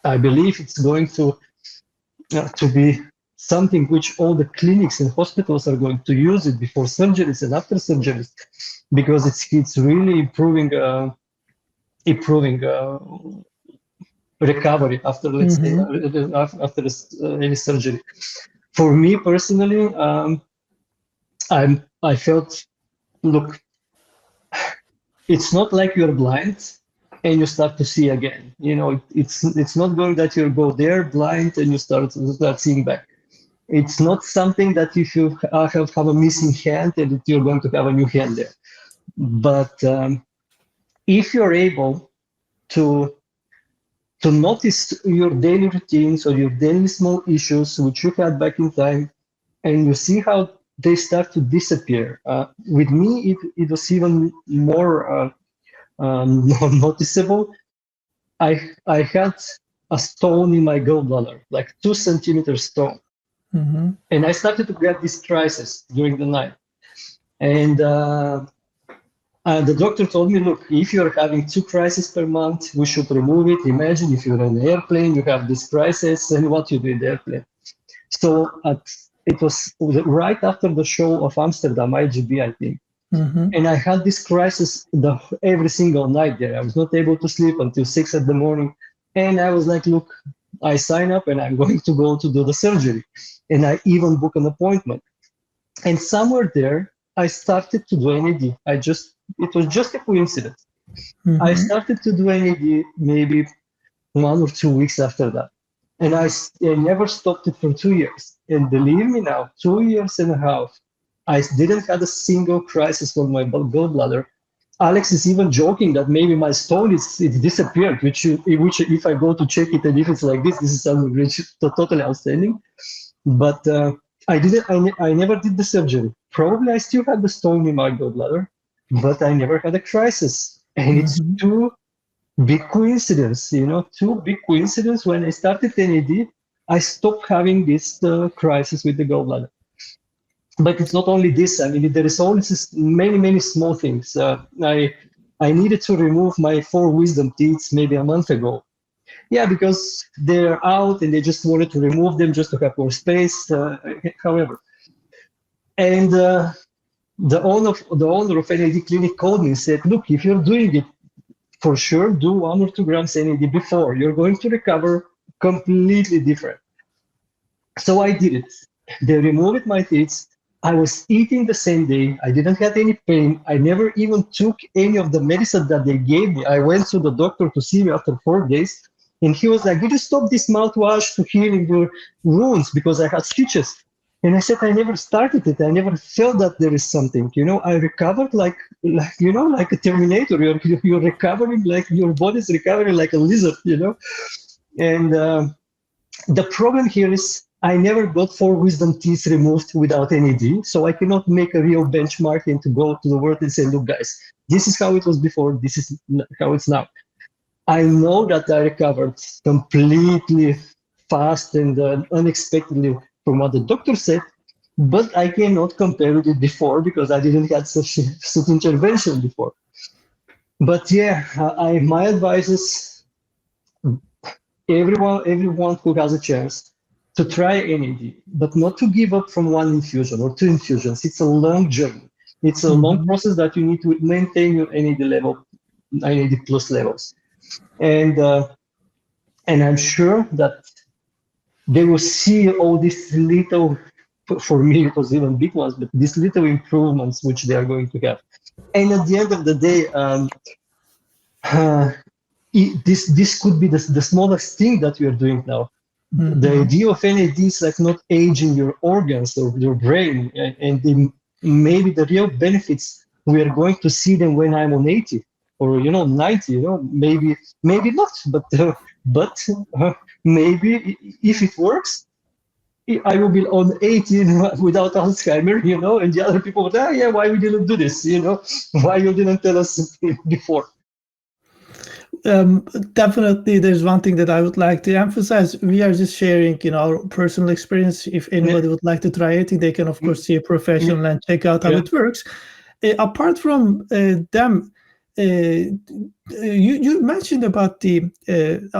I believe it's going to be something which all the clinics and hospitals are going to use it before surgeries and after surgeries, because it's really improving recovery after, let's say, Mm-hmm. after any surgery. For me personally, I felt, look, it's not like you're blind and you start to see again. It's not going that you go there blind and you start seeing back. It's not something that if you have a missing hand and that you're going to have a new hand there. But if you're able to notice your daily routines or your daily small issues which you had back in time, and you see how they start to disappear. With me, it was even more noticeable. I had a stone in my gallbladder, like 2 centimeter stone, Mm-hmm. and I started to get this crisis during the night. And the doctor told me, look, if you're having 2 crises per month, we should remove it. Imagine if you're on an airplane, you have this crisis, and what you do in the airplane. So it was right after the show of Amsterdam, IGB, I think. Mm-hmm. And I had this crisis every single night there. I was not able to sleep until 6 in the morning. And I was like, look, I sign up and I'm going to go to do the surgery. And I even book an appointment. And somewhere there, I started to do NAD. It was just a coincidence. I Mm-hmm. started to do NAD maybe 1 or 2 weeks after that. And I never stopped it for 2 years. And believe me now, 2 years and a half, I didn't have a single crisis for my gallbladder. Alex is even joking that maybe my stone it's disappeared, which if I go to check it and if it's like this is something which is totally outstanding. But I didn't. I never did the surgery. Probably I still had the stone in my gallbladder, but I never had a crisis. And it's Mm-hmm. too big coincidence, two big coincidence. When I started NAD, I stopped having this crisis with the gallbladder. But it's not only this. I mean, there is always many small things. I needed to remove my 4 wisdom teeth maybe a month ago. Yeah, because they're out and they just wanted to remove them just to have more space. However, and the owner of NAD clinic called me and said, "Look, if you're doing it, for sure do 1 or 2 grams NAD before. You're going to recover completely different." So I did it. They removed my teeth. I was eating the same day. I didn't have any pain. I never even took any of the medicine that they gave me. I went to the doctor to see me after 4 days, and he was like, "Did you stop this mouthwash to healing your wounds?" Because I had stitches. And I said, I never started it. I never felt that there is something. I recovered like a Terminator. You're recovering like your body's recovering like a lizard. And the problem here is I never got 4 wisdom teeth removed without NAD, so I cannot make a real benchmark and to go to the world and say, look, guys, this is how it was before, this is how it's now. I know that I recovered completely fast and unexpectedly from what the doctor said, but I cannot compare with it before because I didn't have such intervention before. But yeah, my advice is everyone who has a chance to try NAD, but not to give up from one infusion or two infusions. It's a long journey. It's a long Mhm. process that you need to maintain your NAD level, NAD plus levels, and uh, and I'm sure that they will see all these little, for me it was even big ones, but these little improvements which they are going to have. And at the end of the day, uh, this could be the smallest thing that we are doing now. The Mhm. idea of NAD is like not aging your organs or your brain, maybe the real benefits we are going to see them when I'm on 80 or 90. Maybe not, but maybe if it works, I will be on 18 without Alzheimer, and the other people would, yeah, why we didn't do this, why you didn't tell us before. Um, Definitely, there's one thing that I would like to emphasize. We are just sharing, our personal experience. If Yeah, anybody would like to try it, they can, of mm, course, see a yeah, professional and check out how yeah. it works. Apart from them, you mentioned about the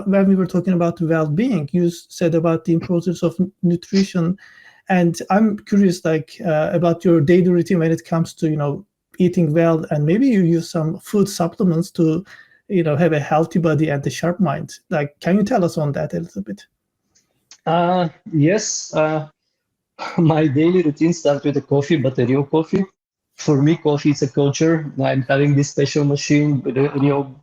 when we were talking about well-being, you said about the importance of nutrition, and I'm curious, like about your daily routine when it comes to eating well, and maybe you use some food supplements to have a healthy body and a sharp mind. Like, can you tell us on that a little bit? Yes, my daily routine starts with a coffee, but a real coffee. For me, coffee is a culture. I'm having this special machine with a real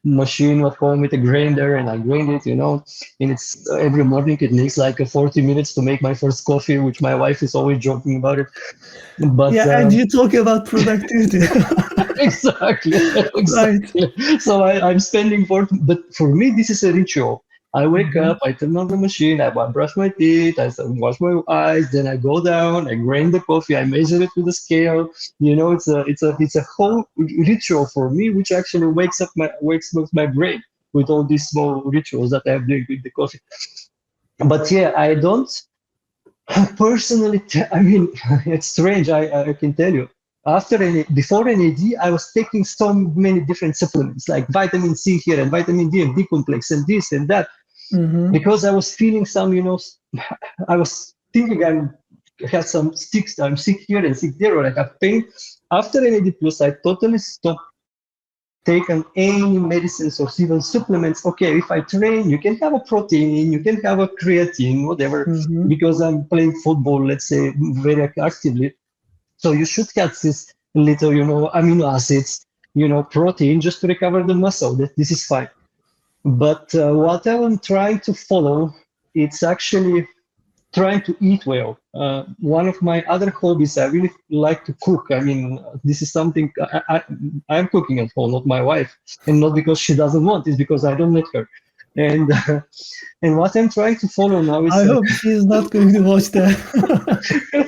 machine at home with a grinder, and I grind it, and it's every morning it takes like 40 minutes to make my first coffee, which my wife is always joking about it. But Yeah, and you talk about productivity. exactly, Right. exactly. So I'm spending but for me, this is a ritual. I wake Mhm. up, I turn on the machine, I brush my teeth, wash my eyes, then I go down, I grind the coffee, I measure it with a scale. It's a whole ritual for me, which actually wakes up my brain with all these small rituals that I'm doing with the coffee. But yeah, I don't. Personally, I mean, it's strange. I can tell you. Before NAD, I was taking so many different supplements, like vitamin C here and vitamin D and D complex and this and that, Mhm. because I was feeling I was thinking I'm sick here and sick there, or I have pain. After NAD plus, I totally stopped taken any medicines or even supplements. Okay, if I train, you can have a protein, you can have a creatine, whatever, Mhm. because I'm playing football, let's say, very actively. So you should have this little, amino acids, protein just to recover the muscle. This is fine. But what I'm trying to follow, it's actually trying to eat well. One of my other hobbies, I really like to cook. I mean, this is something I'm cooking at home, not my wife, and not because she doesn't want. It's because I don't let her. And and what I'm trying to follow now is I hope she's not going to watch that.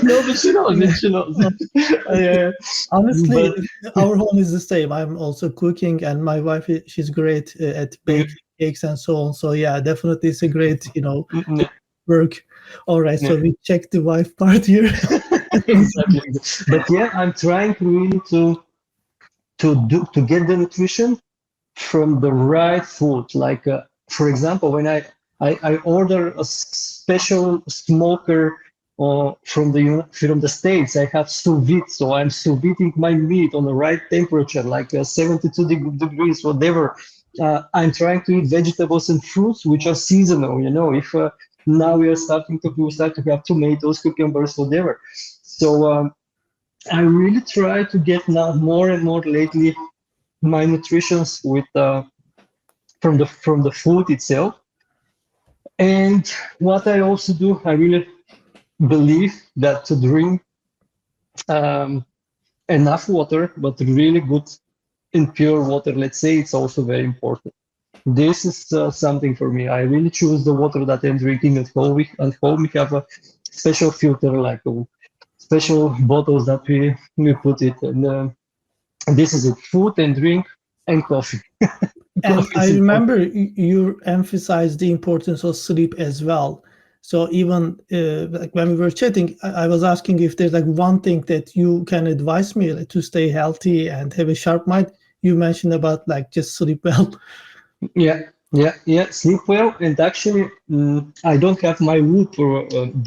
no, but she knows Yeah. it. She knows. Okay. Yeah, Honestly, but our home is the same. I'm also cooking, and my wife, she's great at yeah, baking cakes and so on. So yeah, definitely it's a great, yeah, work. All right, yeah. so we checked the wife part here. Exactly. But yeah, I'm trying to really to get the nutrition from the right food. Like, for example, when I order a special smoker from the States, I have sous vide. So I'm sous videing my meat on the right temperature, like 72 degrees, whatever. I'm trying to eat vegetables and fruits, which are seasonal. If now we start to have tomatoes, cucumbers, whatever. So I really try to get now more and more lately my nutritions with from the food itself. And what I also do, I really believe that to drink um, enough water, but really good and pure water, let's say, it's also very important. This is something for me. I really choose the water that I'm drinking at home. At home, we have a special filter, like special bottles that we put it. And this is it: food and drink and coffee. And Coffee I is important. remember you emphasized the importance of sleep as well. So even like when we were chatting, I was asking if there's like one thing that you can advise me like, to stay healthy and have a sharp mind. You mentioned about like just sleep well. Yeah, yeah. Sleep well, and actually, I don't have my Whoop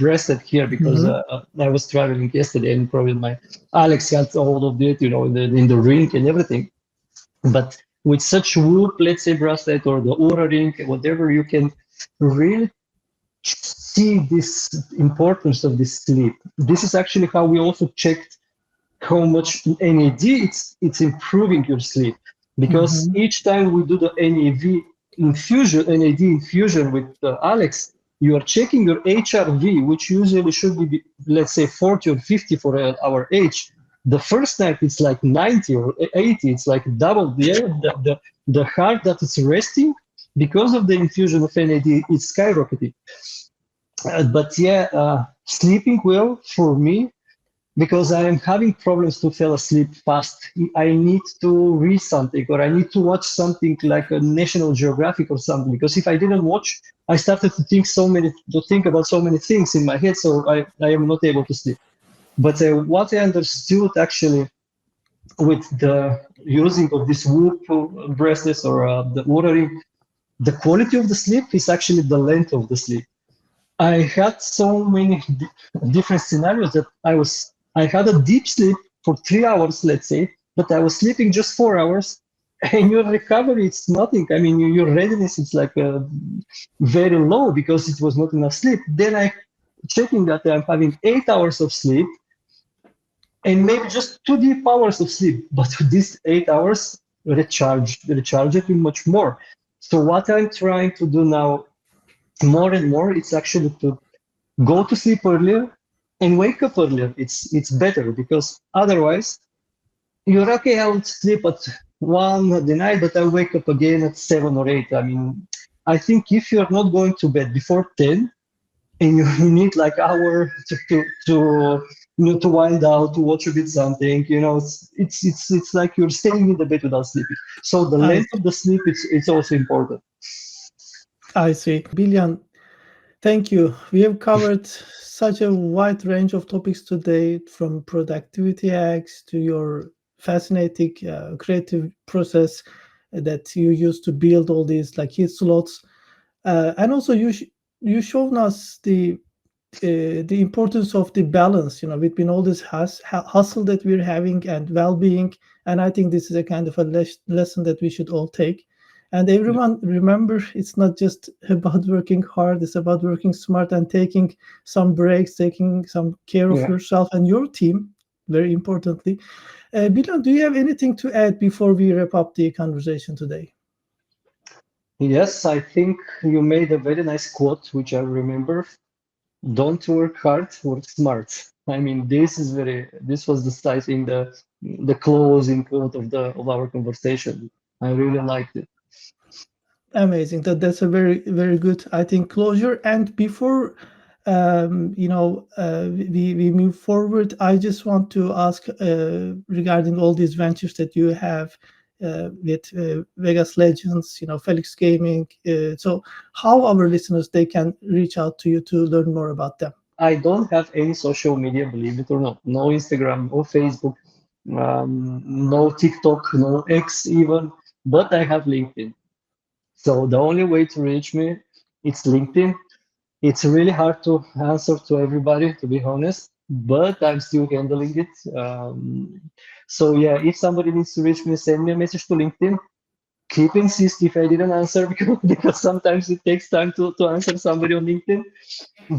breasted here because Hmm. I was traveling yesterday, and probably my Alex had all of it, in the ring and everything. But with such Whoop, let's say bracelet or the Aura ring, whatever, you can really see this importance of this sleep. This is actually how we also checked how much NAD it's improving your sleep, because Hmm. each time we do the NAD infusion with Alex, you are checking your HRV, which usually should be, let's say, 40 or 50 for our age. The first night it's like 90 or 80, it's like double the heart that is resting because of the infusion of NAD is skyrocketing. But yeah, sleeping well for me, because I am having problems to fall asleep fast. I need to read something, or I need to watch something like a National Geographic or something. Because if I didn't watch, I started to think about so many things in my head, so I am not able to sleep. But what I understood actually with the using of this Whoop bracelets or the watering, the quality of the sleep is actually the length of the sleep. I had so many different scenarios that I had a deep sleep for 3 hours, let's say, but I was sleeping just 4 hours, and your recovery it's nothing. I mean, your readiness is like very low because it was not enough sleep. Then I checking that I'm having 8 hours of sleep and maybe just 2 deep hours of sleep, but these 8 hours recharge it much more. So what I'm trying to do now more and more, it's actually to go to sleep earlier and wake up earlier. It's better, because otherwise you're okay. I'll sleep at 1 at the night, but I'll wake up again at 7 or 8. I mean, I think if you're not going to bed before 10 and you need like hour to wind out, to watch a bit something, it's like you're staying in the bed without sleeping. So the I length of the sleep, it's also important. I see. Bilyan, thank you. We have covered such a wide range of topics today, from productivity hacks to your fascinating creative process that you use to build all these like hit slots, and also you shown us the importance of the balance, between all this hustle that we're having and well-being. And I think this is a kind of a lesson that we should all take. And Yeah, everyone remember, it's not just about working hard, it's about working smart and taking some breaks, taking some care of yeah. yourself and your team, very importantly. Bilal, do you have anything to add before we wrap up the conversation today? Yes, I think you made a very nice quote, which I remember. Don't work hard, work smart. I mean, this was I think the closing quote of our conversation. I really liked it. Amazing. That's a very very good, I think, closure. And before we move forward, I just want to ask regarding all these ventures that you have with Vegas Legends, Felix Gaming. So how our listeners they can reach out to you to learn more about them? I don't have any social media, believe it or not. No Instagram, no Facebook, no TikTok, no X even, but I have LinkedIn. So the only way to reach me, it's LinkedIn. It's really hard to answer to everybody, to be honest, but I'm still handling it. So yeah, if somebody needs to reach me, send me a message to LinkedIn. Keep insist if I didn't answer because sometimes it takes time to answer somebody on LinkedIn.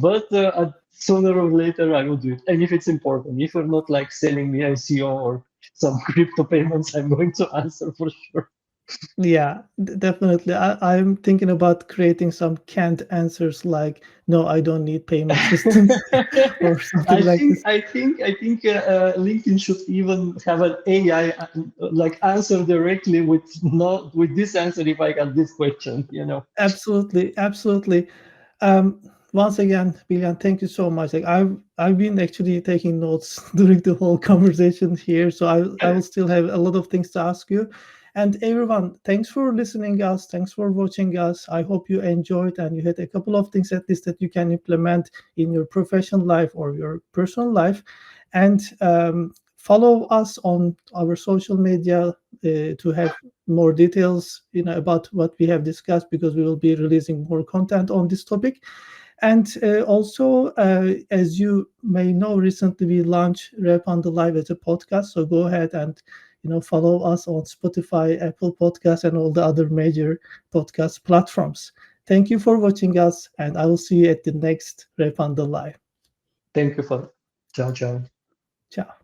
But sooner or later I will do it. And if it's important, if you're not like selling me ICO or some crypto payments, I'm going to answer for sure. Yeah, definitely. I'm thinking about creating some canned answers like, no, I don't need payment systems or something like this. LinkedIn should even have an AI like answer directly with not with this answer if I got this question. Absolutely, absolutely. Once again, Billion, thank you so much. Like I've been actually taking notes during the whole conversation here, so I will still have a lot of things to ask you. And everyone, thanks for listening us. Thanks for watching us. I hope you enjoyed and you had a couple of things at least that you can implement in your professional life or your personal life. And follow us on our social media to have more details, about what we have discussed, because we will be releasing more content on this topic. And also, as you may know, recently we launched Revpanda Live as a podcast. So go ahead and follow us on Spotify, Apple Podcasts, and all the other major podcast platforms. Thank you for watching us, and I will see you at the next Revpanda Live. Thank you for. Ciao, ciao. Ciao.